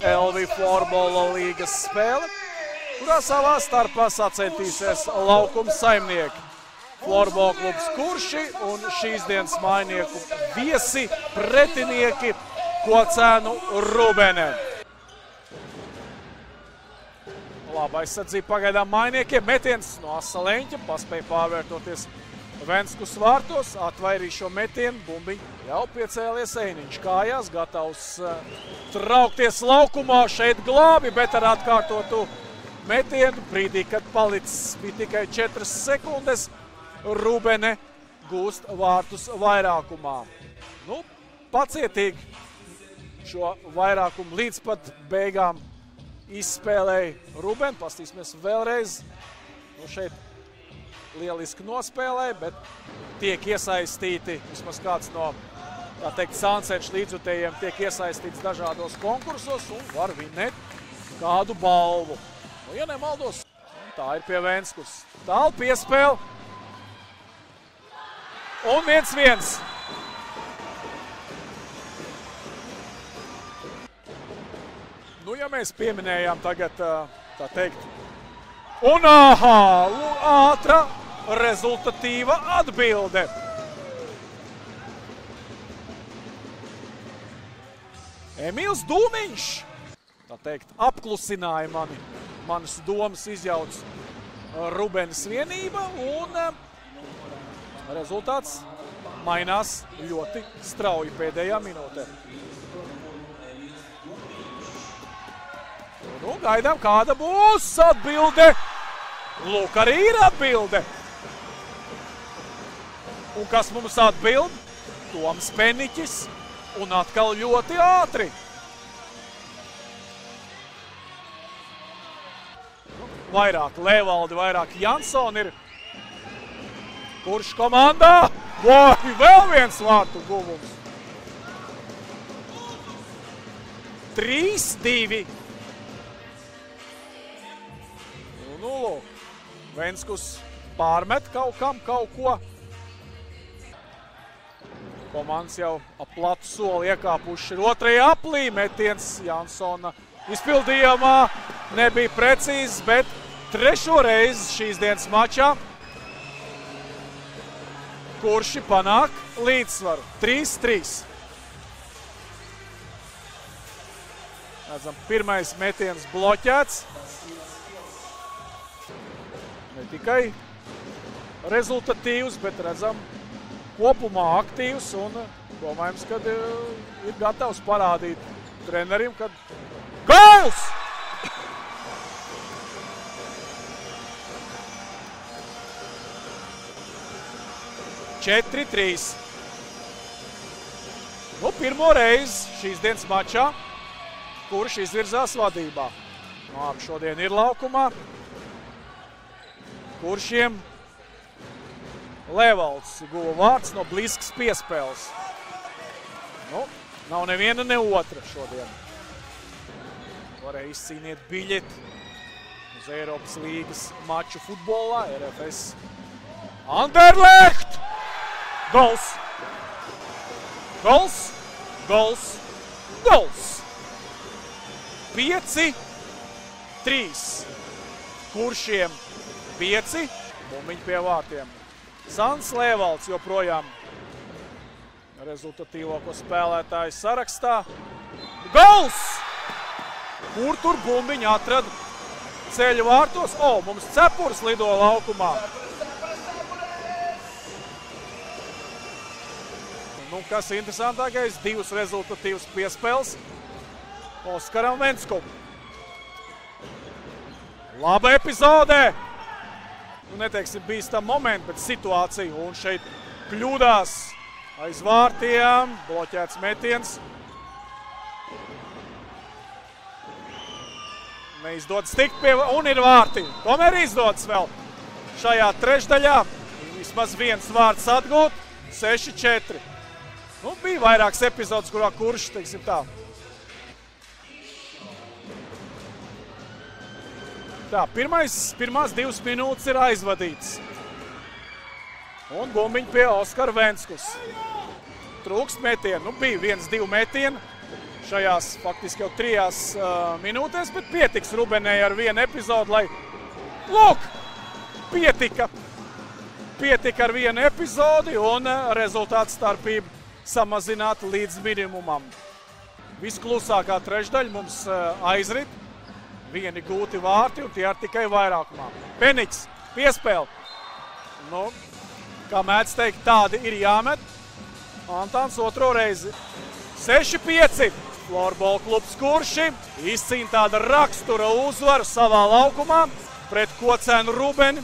LV Florbola līgas spēle, kurā savā starpā sacentīsies laukuma saimnieki. Florbola klubs Kurši un šīs dienas mainieku viesi pretinieki Kocēnu Rubene. Laba aizsardzība pagaidām mainiekiem. Metiens no Asaleņķa paspēja pārvērtoties Venskus vārtos, atvairīja šo metienu, bumbiņu jau piecēlies Einiņš kājās, gatavs traukties laukumā, šeit glābi, bet ar atkārtotu metienu, brīdī, kad palicis bija tikai 4 sekundes, Rubene gūst vārtus vairākumā. Nu, pacietīgi šo vairākumu līdz pat beigām izspēlēja Rubene, pastīsimies vēlreiz, nu šeit lieliski nospēlēja, bet tiek iesaistīti, vismaz kāds no, tā teikt, Sancenšu līdzjutējiem tiek iesaistīts dažādos konkursos un var vinēt kādu balvu. Nu, ja nemaldos, tā ir pie Venskus. Tālu piespēle. Un 1-1. Nu, ja mēs pieminējām tagad, tā teikt, un ātra rezultatīva atbilde. Emīls Dūmiņš, tā teikt, apklusināja manas domas, izjauc Rubenes vienība un rezultāts mainās ļoti strauji pēdējā minūtē. Nu, gaidām, kāda būs atbilde. Lūk, arī ir atbilde. Un kas mums atbild? Toms Peniķis. Un atkal ļoti ātri. Vairāk Levaldi, vairāk Jansoni ir. Kurš komandā? Vai, vēl viens vārtu guvums. 3-2. Nu, lūk, Venskus pārmet kaut kam, kaut ko. Komandas jau ap platu soli iekāpuši ir otrajā aplī. Metiens Jansona izpildījumā nebija precīzs, bet trešo reizi šīs dienas mačā Kurši panāk līdzsvaru. 3-3. Redzam, pirmais metiens bloķēts. Ne tikai rezultatīvs, bet redzam kopumā aktīvs un domājams, kad ir gatavs parādīt trenerim, kad gols! (4-3). Nu, pirmo reizi šīs dienas mačā, kurš izvirzās vadībā. Nu, šodien ir laukumā. Kuršiem Levalds guva vārds no bliskas piespēles. Nu, nav neviena ne otra šodien. Varēja izcīniet biļeti uz Eiropas līgas maču futbolā, RFS Anderlecht! Gols! Gols! Gols! Gols! 5-3. Kuršiem 5, bumbiņi pie vārtiem. Sans Levalds joprojām rezultatīvāko spēlētāju sarakstā. Gols! Kur tur bumbiņi atrada ceļu vārtos? O, mums Cepurs lido laukumā. Nu, kas interesantākais, 2 rezultatīvas piespēles Oskaram Venskum. Laba epizodē! Nu, neteiksim, bīstam momenti, bet situācija. Un šeit kļūdās aiz vārtiem, bloķēts metiens. Neizdodas tikt pie, un ir vārti. Tomēr izdodas vēl šajā trešdaļā. Vismaz viens vārds atgūt, 6-4. Nu, bija vairākas epizodes, kurā Kurš, teiksim tā. Tā, pirmās 2 minūtes ir aizvadīts. Un bumbiņi pie Oskara Venskus. trūkst metienu. Nu, bija 1-2 metieni šajās faktiski jau 3 minūtēs, bet pietiks Rubenai ar vienu epizodu, lai... Lūk! Pietika ar vienu epizodi un rezultātu starpību samazināt līdz minimumam. Visklusākā trešdaļa mums aizrit, vieni gūti vārti un tie ar tikai vairākumā. Peniks, piespēle. Nu, kā mēdz teikt, tādi ir jāmet. Antāns otro reizi. 6-5. Florbola klubs Kurši izcīna tāda rakstura uzvaru savā laukumā pret Kocēnu Rubeni.